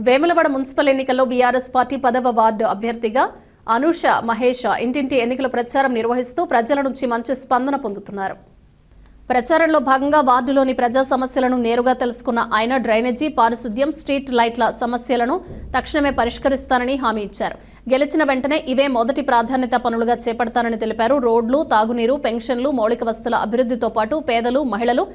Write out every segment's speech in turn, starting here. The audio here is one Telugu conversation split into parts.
వేములవాడ మున్సిపల్ ఎన్నికల్లో బీఆర్ఎస్ పార్టీ 10వ వార్డు అభ్యర్థిగా అనూష మహేష్ ఇంటింటి ఎన్నికల ప్రచారం నిర్వహిస్తూ ప్రజల నుంచి మంచి స్పందన పొందుతున్నారు. ప్రచారంలో భాగంగా వార్డులోని ప్రజా సమస్యలను నేరుగా తెలుసుకున్న ఆయన డ్రైనేజీ, పారిశుద్ధ్యం, స్ట్రీట్ లైట్ల సమస్యలను తక్షణమే పరిష్కరిస్తానని హామీ ఇచ్చారు. గెలిచిన వెంటనే ఇవే మొదటి ప్రాధాన్యత పనులుగా చేపడతానని తెలిపారు. రోడ్లు, తాగునీరు, పెన్షన్లు, మౌలిక వస్తువుల అభివృద్ధితో పాటు పేదలు, మహిళలు,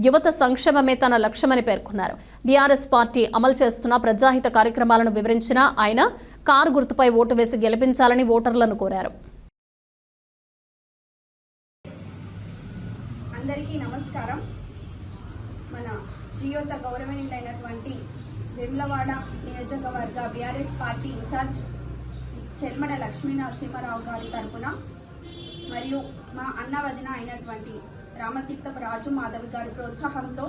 యువత సంక్షేమమే తన లక్ష్యమని పేర్కొన్నారు. బీఆర్ఎస్ పార్టీ అమలు చేస్తున్న ప్రజాహిత కార్యక్రమాలను వివరించిన ఆయన కారు గుర్తుపై ఓటు వేసి గెలిపించాలని ఓటర్లను కోరారు. అందరికీ నమస్కారం. మన శ్రీయుత గౌరవనీయులైనటువంటి వేములవాడ నియోజకవర్గ BRS party in charge Chelmeda Laxmi Narasimharao గారి తరపున మరియు మా అన్న వదిన అయినటువంటి రామతీర్థపు రాజు మాధవి గారి ప్రోత్సాహంతో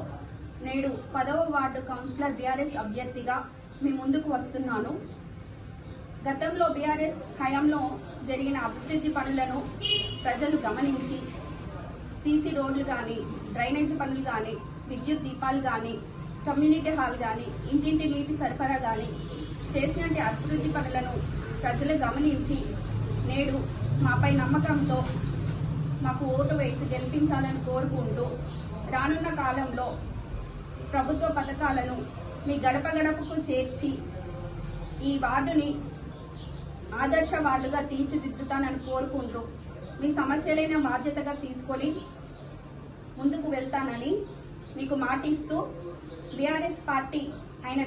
నేడు 10వ వార్డు కౌన్సిలర్ బీఆర్ఎస్ అభ్యర్థిగా మీ ముందుకు వస్తున్నాను. గతంలో బీఆర్ఎస్ హయాంలో జరిగిన అభివృద్ధి పనులను ప్రజలు గమనించి సీసీ రోడ్లు కానీ, డ్రైనేజీ పనులు కానీ, విద్యుత్ దీపాలు కానీ, కమ్యూనిటీ హాల్ కానీ, ఇంటింటి నీటి సరఫరా కానీ చేసినటువంటి అభివృద్ధి పనులను ప్రజలు గమనించి నేడు మాపై నమ్మకంతో మాకు ఓటు వేసి గెలిపించాలని కోరుకుంటూ రానున్న కాలంలో ప్రభుత్వ పథకాలను మీ గడప గడపకు చేర్చి ఈ వార్డుని ఆదర్శ వార్డుగా తీర్చిదిద్దుతానని కోరుకుంటూ మీ సమస్యలైన బాధ్యతగా తీసుకొని ముందుకు వెళ్తానని మీకు మాటిస్తూ బీఆర్ఎస్ పార్టీ అయిన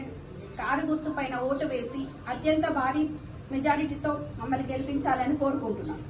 కారు గుర్తు పైన ఓటు వేసి అత్యంత భారీ మెజారిటీతో మమ్మల్ని గెలిపించాలని కోరుకుంటున్నాను.